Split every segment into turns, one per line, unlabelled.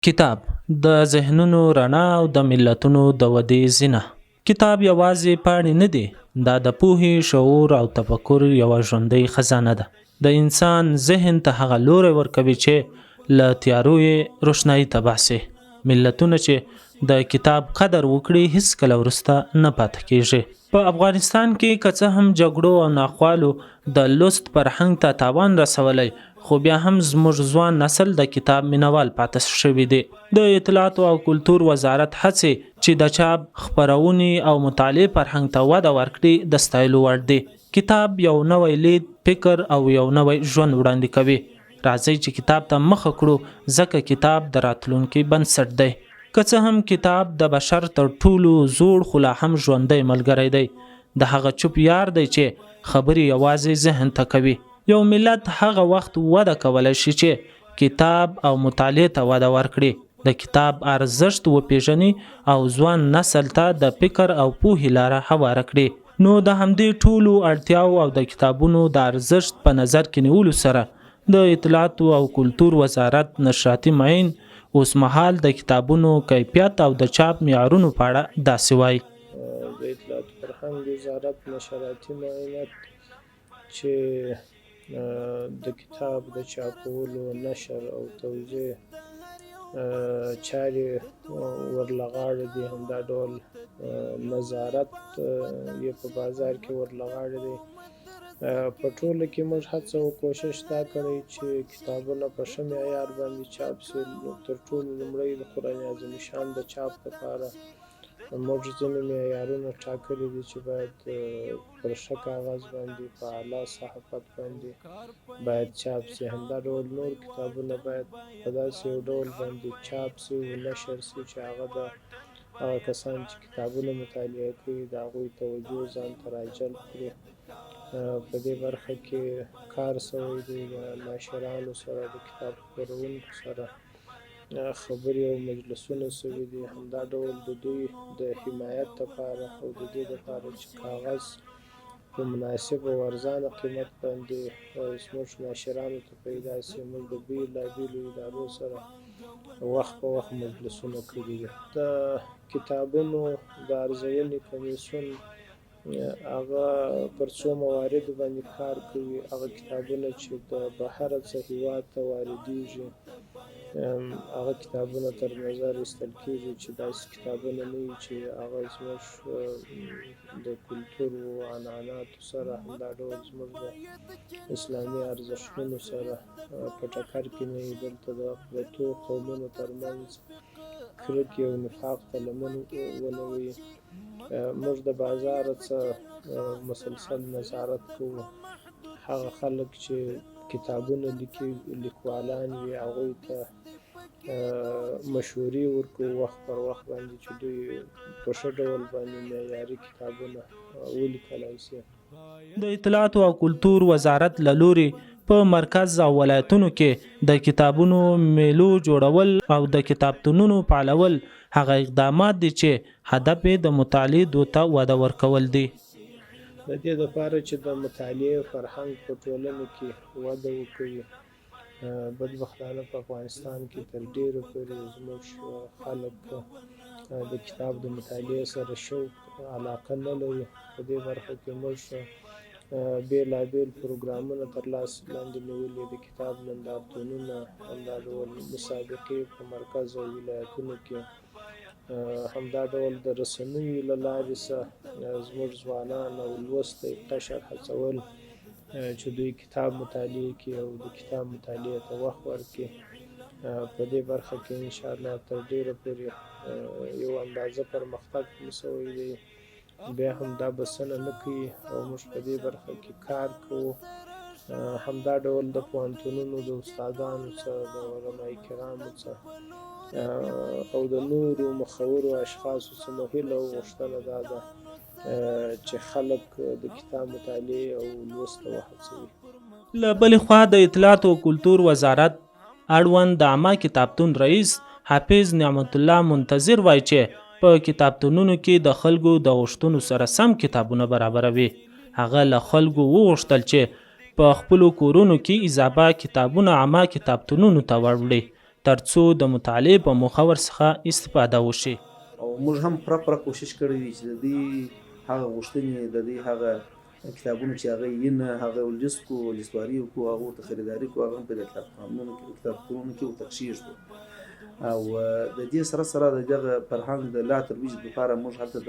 کتاب د ذهنونو رڼا او د ملتونو د ودې زینه. کتاب یوازې پاڼې نه دي، دا د پوهې، شعور او تفکر یوه ژوندۍ خزانه ده. د انسان ذهن ته هغه لوری ورکوي چې له تیارو یې روښنايي ته باسي. ملتونه چې د کتاب قدر وکړي هیڅکله وروسته نه پاتې کیږي. په افغانستان کې که څه هم جګړو او ناخوالو د لوست فرهنګ ته تاوان رسولی، خو بیا هم زموږ ځوان نسل د کتاب مینوال پاتې شوي دي. د اطلاعاتو او کلتور وزارت هڅې چې د چاپ، خپرونې او مطالعې فرهنګ ته وده ورکړي د ستایلو وړ دي. کتاب یو نوی لید، فکر او یو نوی ژوند وړاندې کوي. راځئ چې کتاب ته مخه کړو، ځکه کتاب د راتلونکي بنسټ دی. که څه هم کتاب د بشر تر ټولو زوړ خو لا هم ژوندی ملګری دی. د هغه چوپ یار دی چې خبرې یوازې ذهن ته کوي. یو ملت هغه وخت وده کولی شي چې کتاب او مطالعې ته وده ورکړي، د کتاب ارزښت وپیژني او ځوان نسل ته د فکر او پوهې لاره هواره کړي. نو د همدې ټولو اړتیاو او د کتابونو د ارزښت په نظر کې نیولو سره د اطلاعاتو او کلتور وزارت نشراتي معین اوس مهال د کتابونو کیفیت او د چاپ معیارونو په اړه داسې وایي.
د اطلاعاتو فرهنګ وزارت نشراتي معاینات چې د کتاب د چاپولو، نشر او توزیع چارې ورلغاړه دي، همدا ډول نظارت یې په بازار کې ورلغاړه دي. په ټوله کې موږ هڅه او کوشش دا کړی چې کتابونه په ښه معیار باندې چاپ شي. تر ټولو لومړی د قرآن عظیم شان د چاپ لپاره موږ ځینې معیارونه ټاکلي دي چې باید پر ښه کاغذ باندې په اعلی صحافت باندې باید چاپ شي. همدا ډول نور کتابونه باید په داسې یو ډول باندې چاپ شي او نشر شي چې هغه د هغه کسان چې کتابونه مطالعه کوي د هغوی توجه ځان ته راجلب کړي. په دې برخه کې کار شوی دی، د ناشرانو سره، د کتاب خپرونکو سره خبرې او مجلسونه شوي دي. همدا ډول د دوی د حمایت لپاره او د دې لپاره چې کاغذ په مناسب او ارزانه قیمت باندې زموږ ناشرانو ته پیدا شي، موږ د بېلابېلو ادارو سره وخت په وخت مجلسونه کړي دي. د کتابونو د ارزونې کمیسیون هغه پر څو مواردو باندې کار کوي. هغه کتابونه چې د بهره څخه هېواد ته واردېږي، هغه کتابونه تر نظر ایستل کېږي چې داسې کتابونه نه وي چې هغه زموږ د کلتور او عنعناتو سره، همدا ډول زموږ د اسلامي ارزښتونو سره په ټکر کې نه وي. دلته د پرتو قومونو ترمنځ کرکې او نفاق ته لمن ونه وي. موږ د بازار څخه مسلسل نظارت کوو. هغه خلک چې کتابونه لیکي، لیکوالان وي، هغوی ته مشورې ورکوو وخت پر وخت باندې چې دوی په ښه ډول باندې معیاري کتابونه ولیکلی شي.
د اطلاعاتو او کلتور وزارت له لورې په مرکز او ولایتونو کې د کتابونو میلو جوړول او د کتابتونونو فعالول هغه اقدامات دي چې هدف یې د مطالعې دود ته وده ورکول دي.
د دې لپاره چې د مطالعې فرهنګ په ټولنه کې وده وکړي. بدبختانه په افغانستان کې تر ډېره پورې زموږ خلک د کتاب د مطالعې سره شوق، علاقه نه لري. په دې برخه کې موږ بېلابېل پروګرامونه تر لاس لاندې نیولي، د کتاب نندارتونونه، همدا ډول مسابقې په مرکز او ولایتونو کې، همدا ډول د رسنیو له لارې سره زموږ ځوانان او لوستی قشر هڅول چې دوی کتاب مطالعه کړي او د کتاب مطالعې ته وخت ورکړي. په دې برخه کې انشاءالله تر ډېره پورې یو اندازه پرمختګ هم شوی دی. بیا هم دا بسنه نه کوي او موږ په دې برخه کې کار کوو. همدا ډول د پوهنتونونو د استادانو څخه، د علمای کرامو څخه او د نورو مخورو اشخاصو څخه هیله او غوښتنه دا ده چې خلک د کتاب مطالعې او لوست ته وهڅوي.
له بلې خوا د اطلاعاتو او کلتور وزارت اړوند د عامه کتابتون رئیس حافظ نعمت الله منتظر وایي چې په کتابتونونو کې د خلکو د غوښتنو سره سم کتابونه برابروي. هغه له خلکو وغوښتل چې په خپلو کورونو کې اضافه کتابونه عامه کتابتونونو ته وړي. ترڅو د مطالعې په موخه ورڅخه استفاده وشي.
او موږ هم پوره کوشش کړی دی چې د دې هغه غوښتنې د دې هغه کتابونو چې هغه یې نه هغه ولجست کو ولجستواري وکړو هغو ته خریداري کړو هغه هم په دې کتابخانونو کې کتابتونونو کې ورته کښېږدو او د دې سره سره د دغه فرهنګ د لا ترویج لپاره موږ هلته د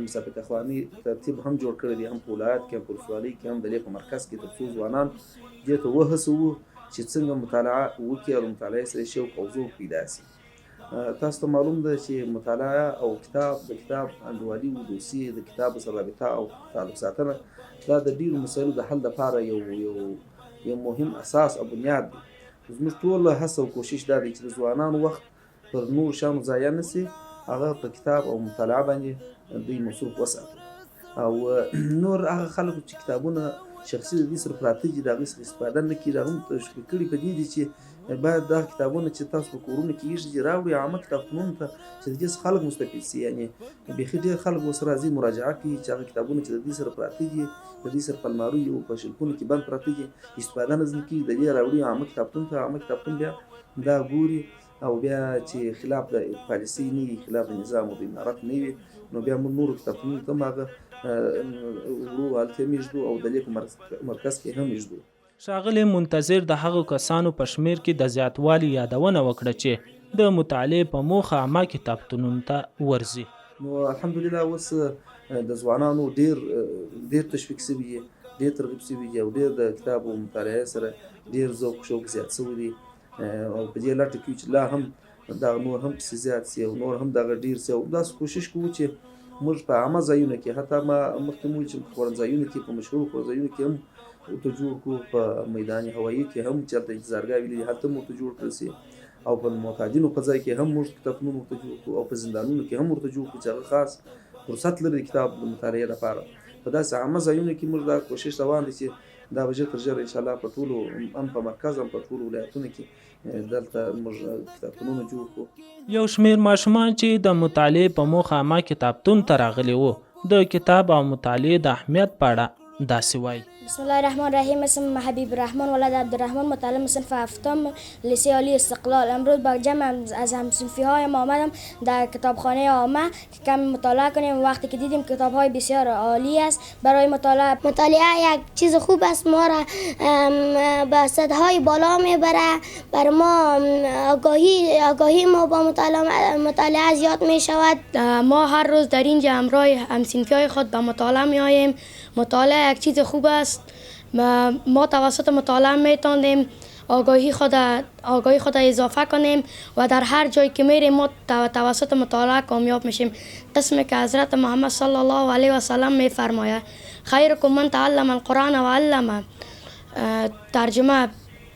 مسابقه خواني ترتیب هم جوړ کړی دی هم په ولایت کې هم په ولسوالۍ کې هم د دې په مرکز کې ترڅو ځوانان دې ته وهڅوو چې څنګه مطالعه وکړي او مطالعې سره شوق او ذوق پیدا شي. تاسو ته معلوم ده چې مطالعه او کتاب د کتاب انډوالي او دوسي د کتاب سره رابطه او تعلق ساتنه دا د ډیرو مسایلو د حل لپاره یو مهم اساس او بنیاد دی. زموږ ټول هڅه او کوشش دا دی چې د ځوانانو وخت پر نور شیانو ضایع نه سي، هغه په کتاب او مطالعه باندې دوی مصروف وساتي او نور هغه خلکو چې کتابونه شخصي د دې سره پراته دي د هغې څخه استفاده نه کړي. هغه هم تشویق کړي په دې دي چې باید دا کتابونه چې تاسو په کورونو کې ایږدي راوړي عامه کتابتونونو ته چې د دې څخه خلک مستفید سي. یعنې بیخي ډېر خلک ورسره راځي مراجعه کوي چې هغه کتابونه چې د دې سره پراته دي د دې سره په الماریو او په شلفونو کې بند پراته دي استفاده نه ځنې کېږي، د دې راوړي عامه کتابتون ته، عامه کتابتون بیا دا ګوري او بیا چې خلاف د پالیسۍ نه وي، خلاف د نظام او د امارت نه وي، نو بیا موږ نورو کتابتونونو ته هم هغه وړو هلته هم ایږدو او د دې په مرکز کې هم ایږدو.
ښاغلی منتظر د هغو کسانو په شمیر کې د زیاتوالي یادونه وکړه چې د مطالعې په موخه عامه کتابتونونو ته ورځي.
نو الحمدلله اوس د ځوانانو ډېر تشویق سوي دي، ډېر ترغیب سوي دي او ډېر د کتاب او مطالعې سره ډېر ذوق شوق زیات سوی دی او په دې لټه کې چې لا هم دغه نور هم پسې زیات سي او نور هم دغه ډېر سي او داسې کوشش کوو چې موږ په عامه ځایونو کې حتی ما مخکې مو چې په خوړنځایونو کې په مشهورو خوړنځایونو کې هم ورته جوړ کړو، په میدان هوایي کې هم چې هلته انتظارګاه ویلي هلته هم ورته جوړ کړل سي او په معتادینو په ځای کې هم موږ کتابتونونه ورته جوړ کړو او په زندانونو کې هم ورته جوړ کړو چې هغه خاص فرصت لري کتاب د مطالعې لپاره. په داسې عامه ځایونو کې موږ دا کوشش روان دی چې دا به ژر تر ژره انشاءالله په ټولو هم په مرکز هم په ټولو ولایتونو کې دلته موږ کتابتونونه جوړ کړو.
یو شمیر ماشومان چې د مطالعې په موخه عامه کتابتون ته راغلي وو د کتاب او مطالعې د اهمیت په اړه داسې وایي.
بسم الله الرحمن الرحیم. اسم حبیب الرحمن ولد عبدالرحمن، متعلم صنف هفتم لیسه عالی استقلال. امروز با جمع از همصنفی های ما آمدم در کتابخانه عامه که کم مطالعه کنیم. وقتی که دیدیم کتاب های بسیار عالی است برای مطالعه.
مطالعه یک چیز خوب است، ما را به سطح‌های بالا میبره، بر ما آگاهی ما با مطالعه زیاد می شود.
ما هر روز در اینجا همراه همصنفی های خود به مطالعه می آییم. مطالعه یک چیز خوب است. ما توسط مطالعه میتونیم آگاهی خود اضافه کنیم و در هر جایی که میریم ما توسط مطالعه کامیاب میشیم. قسمی که حضرت محمد صلی الله علیه و سلم میفرماید خیرکم من تعلم القرآن و علمه. ترجمه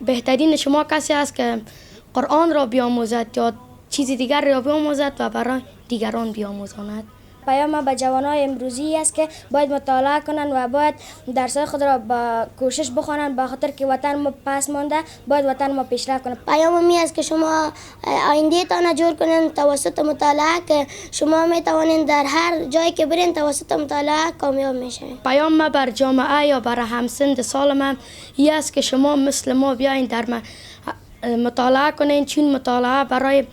بهترین شما کسی است که قرآن را بیاموزد یا چیز دیگر را بیاموزد و برای دیگران بیاموزاند.
پیام به جوانای امروزی است که باید مطالعه کنند و باید درس‌های خود را با کوشش بخوانند، به خاطر که وطن ما پس مانده، باید وطن ما پیشرفت کنه.
پیام می است که شما آینده تان جور کنید توسط مطالعه، که شما می توانید در هر جایی که برین توسط مطالعه کامیاب میشین.
پیام ما بر جامعه یا بر همسن سال من این است که شما مثل ما بیاین در مطالعه کنین، چون مطالعه برای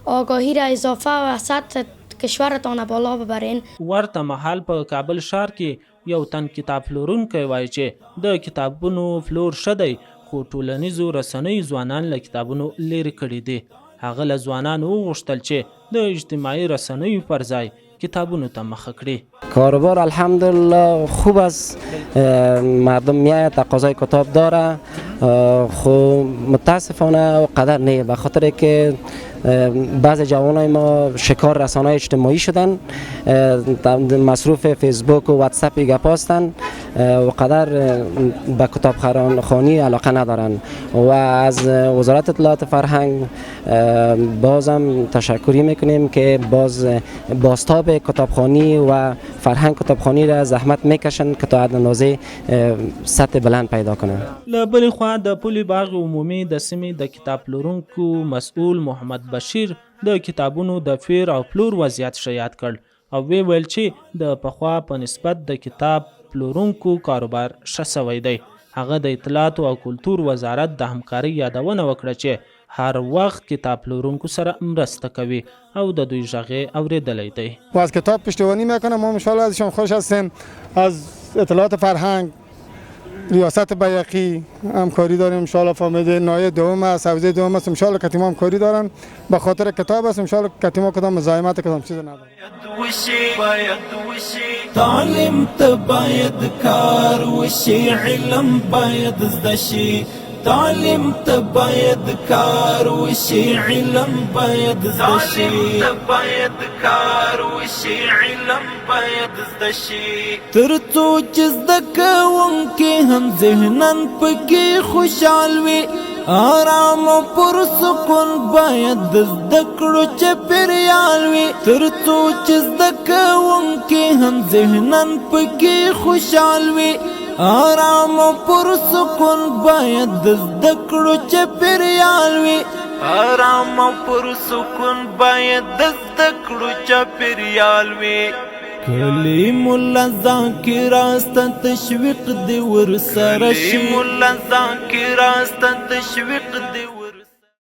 آگاهی را اضافه و سطح کشورتان بالا ببرین.
ورته مهال په کابل ښار کې یو تن کتاب پلورونکی وایي چې د کتابونو پلور ښه دی خو ټولنیزو رسنیو ځوانان له کتابونو لرې کړي دي. هغه له ځوانانو وغوښتل چې د اجتماعي رسنیو پر ځای کتابونو ته مخه کړي.
کاروبار الحمدلله خوب است، مردم میاید تقاضای کتاب داره، خو متاسفانه قدر نه، به خاطر که بعض جوانای ما شکار رسانه‌های اجتماعی شدن، مصروف فیسبوک و واتساپ گپ هستند و قدر به کتابخوانی علاقه ندارن و از وزارت اطلاعات فرهنگ بازم تشکری میکنیم که بازتاب کتابخوانی و فرهنگ کتابخوانی را زحمت میکشن که تا اندازه سطح بلند پیدا کنه.
له بلې خوا د پولي باغ عمومي د سیمې د کتاب پلورونکو مسؤل محمد بشیر د کتابونو د فیر او پلور وضعیت ښه یاد کړ او وی ویل چې د پخوا په نسبت د کتاب پلورونکو کاروبار ښه سوی دی. هغه د اطلاعاتو او کلتور وزارت د همکارۍ یادونه وکړه چې هر وخت کتاب پلورونکو سره مرسته کوي او د دوی غږ اوریدلی دی.
و از کتاب پشتیبانی میکنم. ما انشاءالله ازشان خوش هستیم. از اطلاعات فرهنگ ریاست بیقی همکاری داریم. انشاءالله فامیل نایه دوم است، حوزه دوم است. انشاءالله کتیما همکاری دارن به خاطر کتاب است. انشاءالله کتیما کدام مزاحمت کدام چیز نداره.
تعلیم ته باید کار وشي، علم باید زده شي. تعلیم ته باید کار وشي، علم باید زده شي. تعلیم ته باید کار وشي، علم باید زده شي. تر څو چې زده کوونکي هم ذهناً پکې خوشحال وي، آرام او پرسکون باید د زده کړو چاپېریال وي. تر څو چې زده کوونکي هم ذهناً پکې خوشحال وي، آرام او پرسکون باید د زده کړو چاپېریال وي. آرام او پرسکون باید د زده کړو چاپېریال وي. کلیم الله ذاکر است تشویق دی ور سره شي. کلیم الله ذاکر است تشویق دی